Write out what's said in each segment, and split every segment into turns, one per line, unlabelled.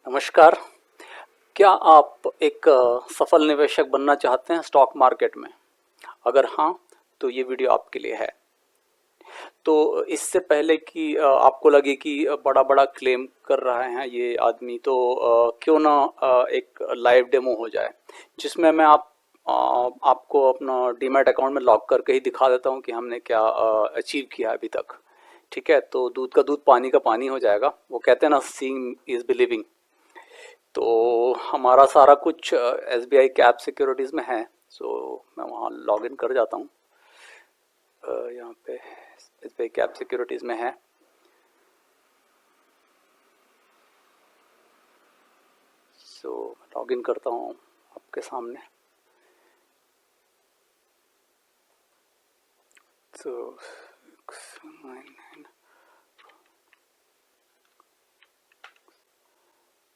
नमस्कार। क्या आप एक सफल निवेशक बनना चाहते हैं स्टॉक मार्केट में? अगर हाँ, तो ये वीडियो आपके लिए है। तो इससे पहले कि आपको लगे कि बड़ा-बड़ा क्लेम कर रहे हैं ये आदमी, तो क्यों ना एक लाइव डेमो हो जाए, जिसमें मैं आपको अपना डीमैट अकाउंट में लॉग करके ही दिखा देता हूँ कि हमने क्या अचीव किया है अभी तक। ठीक है? तो दूध का दूध, पानी का पानी हो जाएगा। वो कहते हैं ना, सीइंग इज़ बिलीविंग। तो हमारा सारा कुछ एसबीआई कैप सिक्योरिटीज़ में है। सो मैं वहाँ लॉगिन कर जाता हूँ। यहाँ पे एसबीआई कैप सिक्योरिटीज़ में है। सो लॉगिन करता हूँ आपके सामने। तो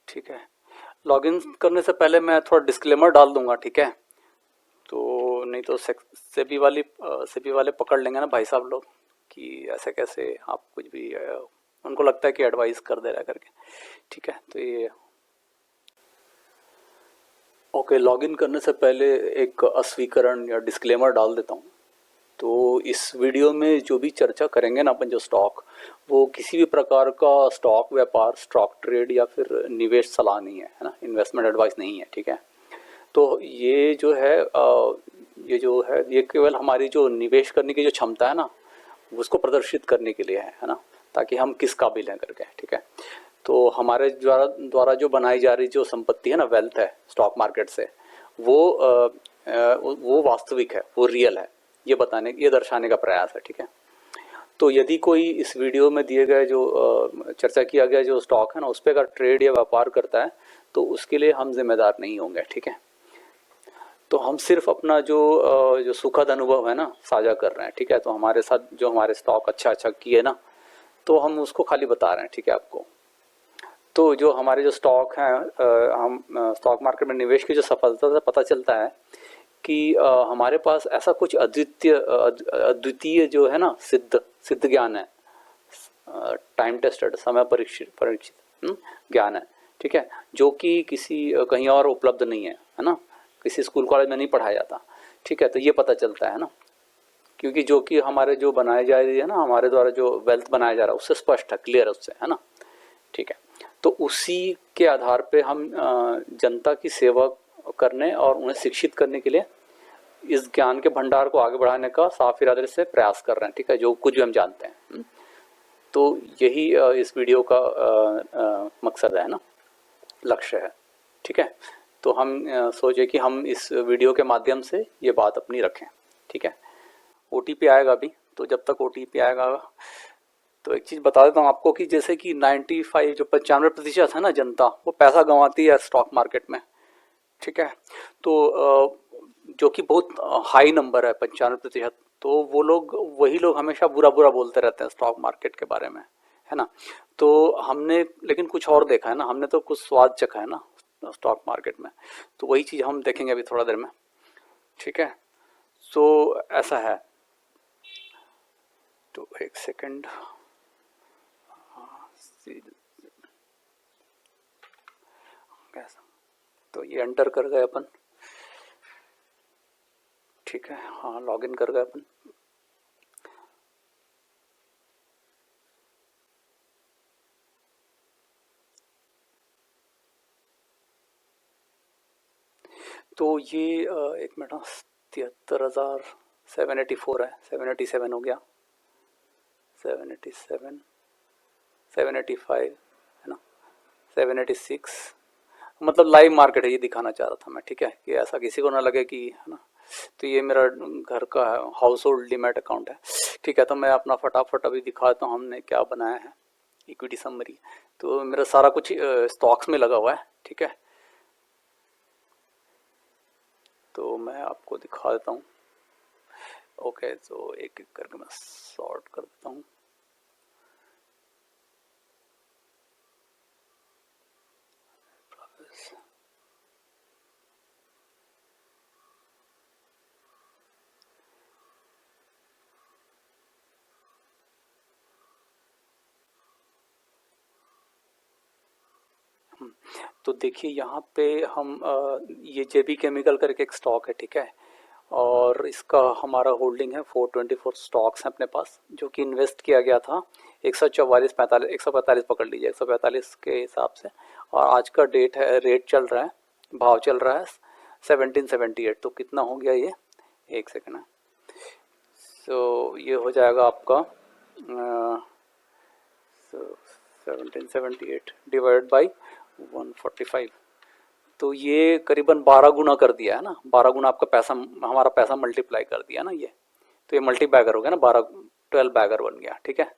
ठीक है, लॉगिन करने से पहले मैं थोड़ा डिस्क्लेमर डाल दूंगा। ठीक है? तो नहीं तो सेबी वाले पकड़ लेंगे ना भाई साहब लोग, कि ऐसे कैसे आप कुछ भी उनको लगता है कि एडवाइस कर दे रहा करके। ठीक है, तो ये ओके। लॉगिन करने से पहले एक अस्वीकरण या डिस्क्लेमर डाल देता हूँ। तो इस वीडियो में जो भी चर्चा करेंगे ना अपन, जो स्टॉक, वो किसी भी प्रकार का स्टॉक व्यापार, स्टॉक ट्रेड या फिर निवेश सलाह नहीं है ना, इन्वेस्टमेंट एडवाइस नहीं है। ठीक है? तो ये केवल हमारी जो निवेश करने की जो क्षमता है ना, उसको प्रदर्शित करने के लिए है ना, ताकि हम किस काबिल हैं करके। ठीक है? तो हमारे द्वारा द्वारा जो बनाई जा रही जो संपत्ति है ना, वेल्थ है स्टॉक मार्केट से, वो वास्तविक है, वो रियल है, ये दर्शाने का प्रयास है। ठीक है? तो यदि कोई इस वीडियो में दिए गए जो चर्चा किया गया जो स्टॉक है ना, उस पर अगर ट्रेड या व्यापार करता है, तो उसके लिए हम जिम्मेदार नहीं होंगे। ठीक है? तो हम सिर्फ अपना जो सुखद अनुभव है ना, साझा कर रहे हैं। ठीक है? तो हमारे साथ जो हमारे स्टॉक अच्छा किए ना, तो हम उसको खाली बता रहे हैं। ठीक है? आपको तो जो हमारे जो स्टॉक हैं, हम स्टॉक मार्केट में निवेश की जो सफलता से पता चलता है कि हमारे पास ऐसा कुछ अद्वितीय जो है ना, सिद्ध सिद्ध ज्ञान है, टाइम टेस्टेड, समय परीक्षित परीक्षित ज्ञान है। ठीक है? जो कि किसी कहीं और उपलब्ध नहीं है ना, किसी स्कूल कॉलेज में नहीं पढ़ाया जाता। ठीक है? तो ये पता चलता है ना, क्योंकि जो कि हमारे जो बनाए जा रही है ना, हमारे द्वारा जो वेल्थ बनाया जा रहा है, उससे स्पष्ट है, क्लियर है उससे, है ना। ठीक है? तो उसी के आधार पे हम जनता की सेवा करने और उन्हें शिक्षित करने के लिए इस ज्ञान के भंडार को आगे बढ़ाने का साफ इरादे से प्रयास कर रहे हैं। ठीक है? जो कुछ भी हम जानते हैं। तो यही इस वीडियो का मकसद है ना, लक्ष्य है। ठीक है? तो हम सोचे कि हम इस वीडियो के माध्यम से ये बात अपनी रखें। ठीक है? ओटीपी आएगा अभी, तो जब तक ओटीपी आएगा, तो एक चीज़ बता देता हूँ आपको कि जैसे कि 95 जो 95% है ना जनता, वो पैसा गंवाती है स्टॉक मार्केट में। ठीक है? तो जो कि बहुत हाई नंबर है 95%। तो वो लोग, वही लोग हमेशा बुरा बुरा बोलते रहते हैं स्टॉक मार्केट के बारे में, है ना। तो हमने लेकिन कुछ और देखा है ना, हमने तो कुछ स्वाद चखा है ना स्टॉक मार्केट में। तो वही चीज़ हम देखेंगे अभी थोड़ा देर में। ठीक है? तो ऐसा है। तो एक सेकंड, कैसा, तो ये एंटर कर गए अपन। ठीक है? हाँ, लॉगिन कर गए अपन। तो ये एक मिनट, 73,784 है, 787 हो गया, 787, 785 है ना, 786। मतलब लाइव मार्केट है, ये दिखाना चाह रहा था मैं। ठीक है? कि ऐसा किसी को ना लगे कि, है ना। तो ये मेरा घर का हाउस होल्ड डीमैट अकाउंट है। ठीक है? तो मैं अपना फटाफट अभी दिखाता हूँ हमने क्या बनाया है। इक्विटी समरी, तो मेरा सारा कुछ स्टॉक्स में लगा हुआ है। ठीक है? तो मैं आपको दिखा देता हूँ। ओके, तो एक एक करके मैं सॉर्ट कर देता हूँ। तो देखिए यहाँ पे हम ये जेबी केमिकल करके एक स्टॉक है, ठीक है, और इसका हमारा होल्डिंग है 424 स्टॉक्स हैं अपने पास, जो कि इन्वेस्ट किया गया था 145 पकड़ लीजिए, 145 के हिसाब से, और आज का रेट चल रहा है, भाव चल रहा है 1778। तो कितना हो गया ये, एक सेकेंड है, ये हो जाएगा आपका 1778 डिवाइडेड बाई 145, तो ये करीबन 12 गुना कर दिया है ना, 12 गुना आपका पैसा, हमारा पैसा मल्टीप्लाई कर दिया ना ये, तो ये मल्टी बैगर हो गया ना, 12 बैगर बन गया, ठीक है।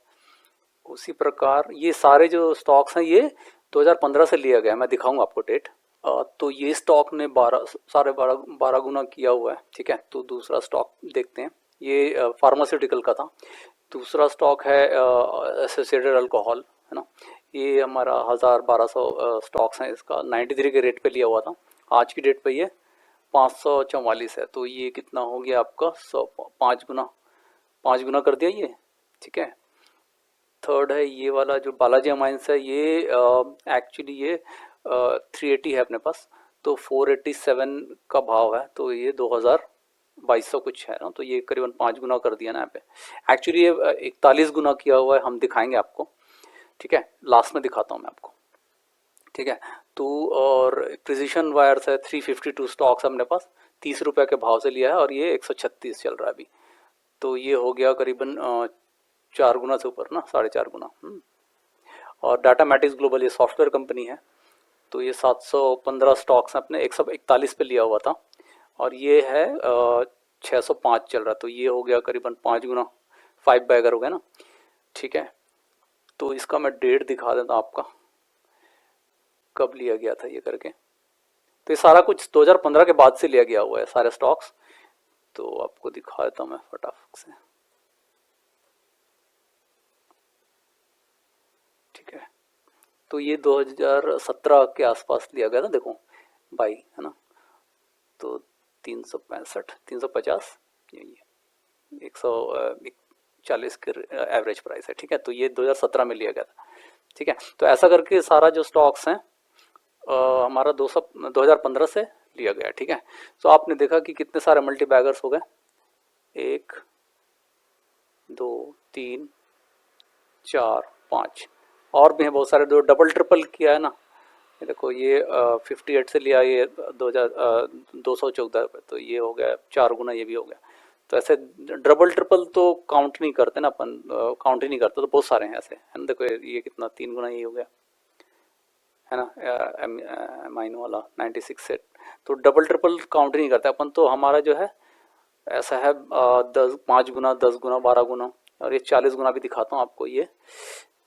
उसी प्रकार ये सारे जो स्टॉक्स हैं ये 2015 से लिया गया है, मैं दिखाऊंगा आपको डेट। तो ये स्टॉक ने 12 गुना किया हुआ है, ठीक है। तो दूसरा स्टॉक देखते हैं, ये फार्मास्यूटिकल का था। दूसरा स्टॉक है एसोसिएटेड अल्कोहल, है ना, ये हमारा 1200 स्टॉक्स हैं, इसका 93 के रेट पे लिया हुआ था, आज की डेट पे ये 544 है। तो ये कितना हो गया आपका 5 गुना कर दिया ये, ठीक है। थर्ड है ये वाला जो बालाजी अमाइंस है, ये एक्चुअली ये 380 है अपने पास, तो 487 का भाव है, तो ये 2200 कुछ है ना, तो ये करीबन 5 गुना कर दिया ना यहाँ पे। एक्चुअली ये 41 गुना किया हुआ है, हम दिखाएंगे आपको, ठीक है, लास्ट में दिखाता हूँ मैं आपको, ठीक है। तो और प्रिसिशन वायर्स है 352 स्टॉक्स अपने पास, 30 रुपये के भाव से लिया है, और ये 136 चल रहा है अभी, तो ये हो गया करीबन 4 गुना से ऊपर ना, 4.5 गुना। और डाटामेटिक्स ग्लोबल ये सॉफ्टवेयर कंपनी है, तो ये 715 स्टॉक्स हैं अपने, 141 पे लिया हुआ था, और ये है 605 चल रहा, तो ये हो गया करीबन 5 गुना, 5 बैगर हो गया ना, ठीक है। तो इसका मैं डेट दिखा देता हूँ आपका, कब लिया गया था ये करके। तो ये सारा कुछ 2015 के बाद से लिया गया हुआ है सारे स्टॉक्स, तो आपको दिखा देता हूँ मैं फटाफट से, ठीक है। तो ये 2017 के आसपास लिया गया था, देखो बाई, है ना, तो 365 350 यही 140 के एवरेज प्राइस है, ठीक है। तो ये 2017 में लिया गया था, ठीक है। तो ऐसा करके सारा जो स्टॉक्स हैं हमारा 2015 से लिया गया, ठीक है। तो आपने देखा कि कितने सारे मल्टी बैगर्स हो गए, 1 2 3 4 5, और भी हैं बहुत सारे, जो डबल ट्रिपल किया है ना, ये देखो ये 58 से लिया, ये 214 पे, तो ये हो गया 4 गुना, ये भी हो गया। तो ऐसे डबल ट्रिपल तो काउंट नहीं करते ना अपन, काउंट ही नहीं करते, तो बहुत सारे हैं ऐसे, है ना। देखो ये कितना 3 गुना ये हो गया, है ना, माइन वाला 96 से, तो डबल ट्रिपल काउंट ही नहीं करते अपन, तो हमारा जो है ऐसा है 5 गुना, 10 गुना, 12 गुना, और ये 40 गुना भी दिखाता हूँ आपको ये।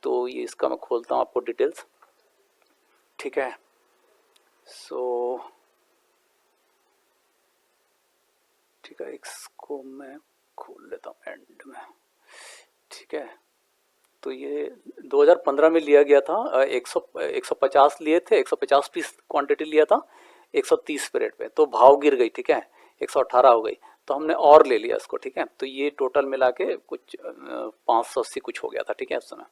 तो ये इसका मैं खोलता हूँ आपको डिटेल्स, ठीक है। ठीक है, इसको मैं खोल लेता हूँ एंड में, ठीक है। तो ये 2015 में लिया गया था, 150 लिए थे, 150 पीस क्वांटिटी लिया था 130 पे रेट पे, तो भाव गिर गई, ठीक है, 118 हो गई, तो हमने और ले लिया इसको, ठीक है। तो ये टोटल मिला के कुछ 580 कुछ हो गया था, ठीक है, उस समय,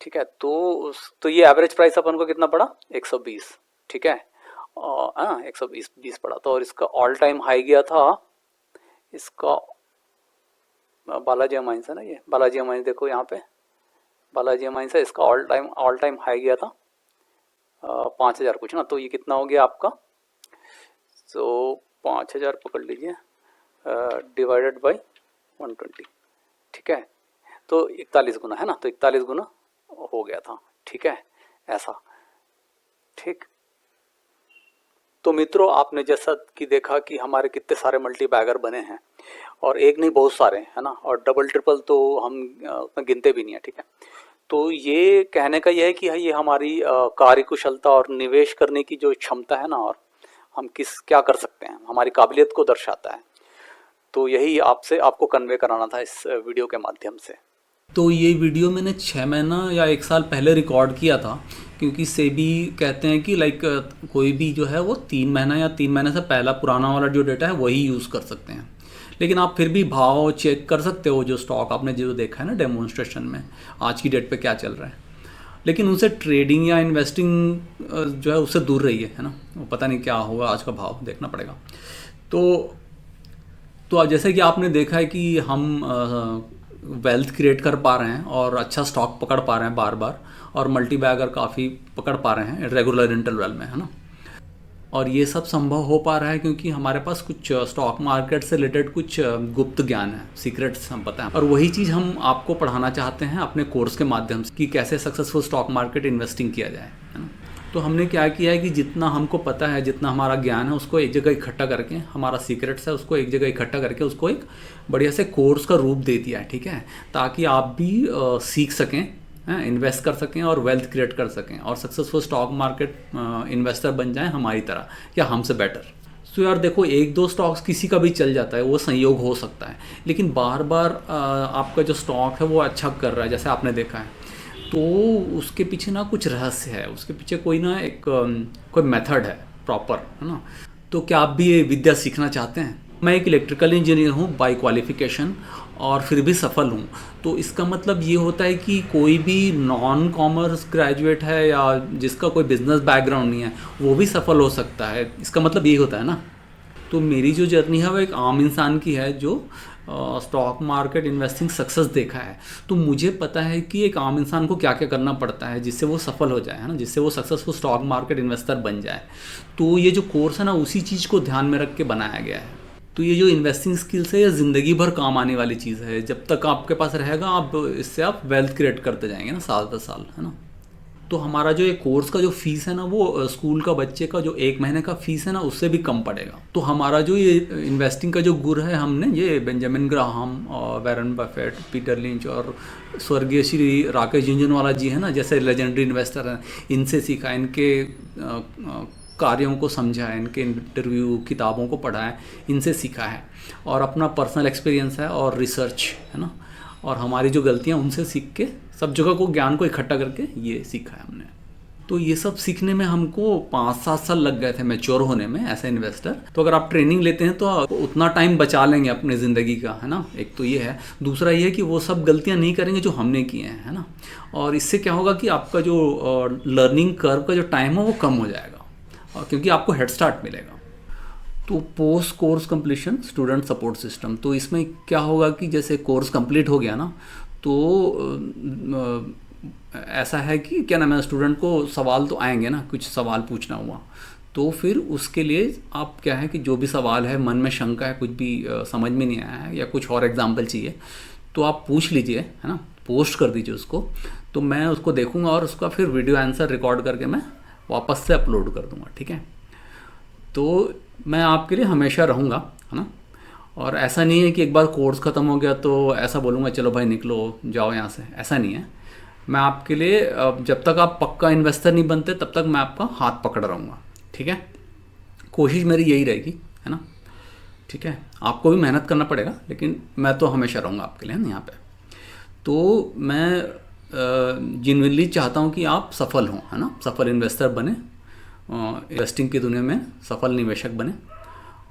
ठीक है। तो ये एवरेज प्राइस अपन को कितना पड़ा, 120, ठीक है, 120 पड़ा था। और इसका ऑल टाइम हाई गया था, इसका बालाजी अमाइंस है ना, ये बालाजी अमाइंस, देखो यहाँ पे बालाजी अमाइंस है, इसका ऑल टाइम हाई गया था 5000 कुछ ना, तो ये कितना हो गया आपका, तो 5000 पकड़ लीजिए डिवाइडेड बाई 120, ठीक है, तो 41 गुना है ना, तो 41 गुना हो गया था, ठीक है, ऐसा, ठीक। तो मित्रों, आपने जैसा कि देखा कि हमारे कितने सारे मल्टी बैगर बने हैं, और एक नहीं बहुत सारे, है ना, और डबल ट्रिपल तो हम गिनते भी नहीं है, ठीक है। तो ये कहने का यह है कि ये हमारी कार्यकुशलता और निवेश करने की जो क्षमता है ना, और हम क्या कर सकते हैं, हमारी काबिलियत को दर्शाता है। तो यही आपको कन्वे कराना था इस वीडियो के माध्यम से।
तो ये वीडियो मैंने 6 महीना या 1 साल पहले रिकॉर्ड किया था, क्योंकि सेबी कहते हैं कि लाइक कोई भी जो है वो 3 महीना या 3 महीने से पहला पुराना वाला जो डेटा है वही यूज़ कर सकते हैं। लेकिन आप फिर भी भाव चेक कर सकते हो, जो स्टॉक आपने जो देखा है ना डेमोन्स्ट्रेशन में, आज की डेट पे क्या चल रहा है। लेकिन उनसे ट्रेडिंग या इन्वेस्टिंग जो है उससे दूर रहिए, है ना। वो पता नहीं क्या होगा, आज का भाव देखना पड़ेगा। तो अब जैसे कि आपने देखा है कि हम वेल्थ क्रिएट कर पा रहे हैं और अच्छा स्टॉक पकड़ पा रहे हैं बार बार, और मल्टी बैगर काफ़ी पकड़ पा रहे हैं रेगुलर इंटरवल में, है ना। और ये सब संभव हो पा रहा है क्योंकि हमारे पास कुछ स्टॉक मार्केट से रिलेटेड कुछ गुप्त ज्ञान है, सीक्रेट्स हम पता है, और वही चीज़ हम आपको पढ़ाना चाहते हैं अपने कोर्स के माध्यम से कि कैसे सक्सेसफुल स्टॉक मार्केट इन्वेस्टिंग किया जाए, है ना। तो हमने क्या किया है कि जितना हमको पता है, जितना हमारा ज्ञान है, उसको एक जगह इकट्ठा करके, हमारा सीक्रेट्स है उसको एक जगह इकट्ठा करके उसको एक बढ़िया से कोर्स का रूप दे दिया है, ठीक है, ताकि आप भी सीख सकें, इन्वेस्ट कर सकें और वेल्थ क्रिएट कर सकें और सक्सेसफुल स्टॉक मार्केट इन्वेस्टर बन जाएं हमारी तरह या हमसे बेटर। तो यार देखो, एक दो स्टॉक्स किसी का भी चल जाता है, वो संयोग हो सकता है, लेकिन बार बार आपका जो स्टॉक है वो अच्छा कर रहा है जैसे आपने देखा है, तो उसके पीछे ना कुछ रहस्य है, उसके पीछे कोई ना एक कोई मेथड है प्रॉपर, है ना। तो क्या आप भी ये विद्या सीखना चाहते हैं? मैं एक इलेक्ट्रिकल इंजीनियर हूँ बाय क्वालिफिकेशन और फिर भी सफल हूँ। तो इसका मतलब ये होता है कि कोई भी नॉन कॉमर्स ग्रेजुएट है या जिसका कोई बिजनेस बैकग्राउंड नहीं है वो भी सफल हो सकता है, इसका मतलब यही होता है ना। तो मेरी जो जर्नी है वो एक आम इंसान की है जो स्टॉक मार्केट इन्वेस्टिंग सक्सेस देखा है। तो मुझे पता है कि एक आम इंसान को क्या क्या करना पड़ता है जिससे वो सफल हो जाए, है ना, जिससे वो सक्सेसफुल स्टॉक मार्केट इन्वेस्टर बन जाए। तो ये जो कोर्स है ना उसी चीज़ को ध्यान में रख के बनाया गया है। तो ये जो इन्वेस्टिंग स्किल्स है ये ज़िंदगी भर काम आने वाली चीज़ है, जब तक आपके पास रहेगा आप इससे आप वेल्थ क्रिएट करते जाएंगे ना, साल दर साल, है ना। तो हमारा जो ये कोर्स का जो फीस है ना वो स्कूल का बच्चे का जो 1 महीने का फीस है ना उससे भी कम पड़ेगा। तो हमारा जो ये इन्वेस्टिंग का जो गुर है, हमने ये बेंजामिन ग्राहम और वॉरेन बफेट, पीटर लिंच और स्वर्गीय श्री राकेश झुनझुनवाला जी है ना, जैसे लेजेंडरी इन्वेस्टर हैं, इनसे सीखा, इनके कार्यों को समझा है, इनके इंटरव्यू किताबों को पढ़ा है, इनसे सीखा है, और अपना पर्सनल एक्सपीरियंस है और रिसर्च, है ना, और हमारी जो गलतियाँ उनसे सीख के सब जगह को ज्ञान को इकट्ठा करके ये सीखा है हमने। तो ये सब सीखने में हमको 5-7 साल लग गए थे मैच्योर होने में एज ए इन्वेस्टर। तो अगर आप ट्रेनिंग लेते हैं तो आप उतना टाइम बचा लेंगे अपनी ज़िंदगी का, है ना। एक तो ये है, दूसरा ये है कि वो सब गलतियां नहीं करेंगे जो हमने की हैं, है ना। और इससे क्या होगा कि आपका जो लर्निंग कर्व का जो टाइम है वो कम हो जाएगा, क्योंकि आपको हेड स्टार्ट मिलेगा। तो post course completion student support system, तो इसमें क्या होगा कि जैसे कोर्स कंप्लीट हो गया ना तो ऐसा है कि क्या नाम है, स्टूडेंट को सवाल तो आएंगे ना, कुछ सवाल पूछना हुआ, तो फिर उसके लिए आप क्या है कि जो भी सवाल है, मन में शंका है, कुछ भी समझ में नहीं आया है या कुछ और एग्जाम्पल चाहिए तो आप पूछ लीजिए, है ना, पोस्ट कर दीजिए उसको, तो मैं उसको देखूंगा और उसका फिर वीडियो आंसर रिकॉर्ड करके मैं वापस से अपलोड कर दूंगा, ठीक है। तो मैं आपके लिए हमेशा रहूँगा, है ना। और ऐसा नहीं है कि एक बार कोर्स ख़त्म हो गया तो ऐसा बोलूँगा चलो भाई निकलो जाओ यहाँ से, ऐसा नहीं है। मैं आपके लिए जब तक आप पक्का इन्वेस्टर नहीं बनते तब तक मैं आपका हाथ पकड़ रहूँगा, ठीक है। कोशिश मेरी यही रहेगी, है ना, ठीक है। आपको भी मेहनत करना पड़ेगा, लेकिन मैं तो हमेशा रहूँगा आपके लिए, है ना, यहाँ पे। तो मैं जेन्युइनली चाहता हूँ कि आप सफल हों, है ना, सफल इन्वेस्टर बने, इन्वेस्टिंग की दुनिया में सफल निवेशक बने,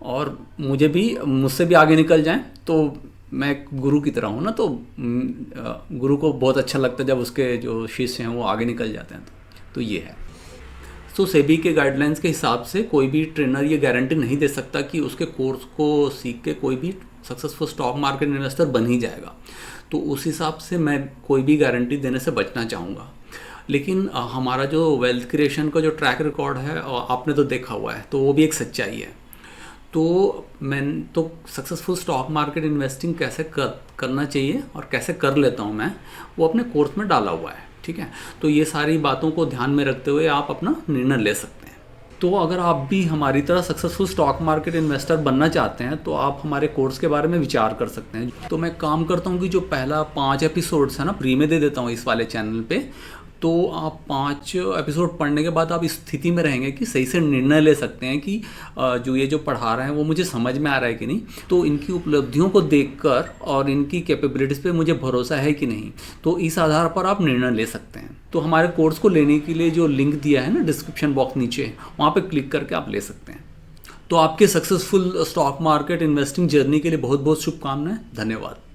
और मुझसे भी आगे निकल जाएं। तो मैं एक गुरु की तरह हूँ ना, तो गुरु को बहुत अच्छा लगता है जब उसके जो शिष्य हैं वो आगे निकल जाते हैं। तो ये है। तो सेबी के गाइडलाइंस के हिसाब से कोई भी ट्रेनर ये गारंटी नहीं दे सकता कि उसके कोर्स को सीख के कोई भी सक्सेसफुल स्टॉक मार्केट इन्वेस्टर बन ही जाएगा। तो उस हिसाब से मैं कोई भी गारंटी देने से बचना चाहूँगा। लेकिन हमारा जो वेल्थ क्रिएशन का जो ट्रैक रिकॉर्ड है आपने तो देखा हुआ है, तो वो भी एक सच्चाई है। तो सक्सेसफुल स्टॉक मार्केट इन्वेस्टिंग कैसे करना चाहिए और कैसे कर लेता हूँ मैं, वो अपने कोर्स में डाला हुआ है, ठीक है। तो ये सारी बातों को ध्यान में रखते हुए आप अपना निर्णय ले सकते हैं। तो अगर आप भी हमारी तरह सक्सेसफुल स्टॉक मार्केट इन्वेस्टर बनना चाहते हैं तो आप हमारे कोर्स के बारे में विचार कर सकते हैं। तो मैं काम करता हूँ कि जो पहला 5 एपिसोड्स है ना फ्री में दे देता हूँ इस वाले चैनल पे। तो आप 5 एपिसोड पढ़ने के बाद आप इस स्थिति में रहेंगे कि सही से निर्णय ले सकते हैं कि जो ये जो पढ़ा रहे हैं वो मुझे समझ में आ रहा है कि नहीं, तो इनकी उपलब्धियों को देखकर और इनकी कैपेबिलिटीज़ पे मुझे भरोसा है कि नहीं, तो इस आधार पर आप निर्णय ले सकते हैं। तो हमारे कोर्स को लेने के लिए जो लिंक दिया है ना डिस्क्रिप्शन बॉक्स नीचे, वहाँ पर क्लिक करके आप ले सकते हैं। तो आपके successful stock market investing journey के लिए बहुत बहुत शुभकामनाएं। धन्यवाद।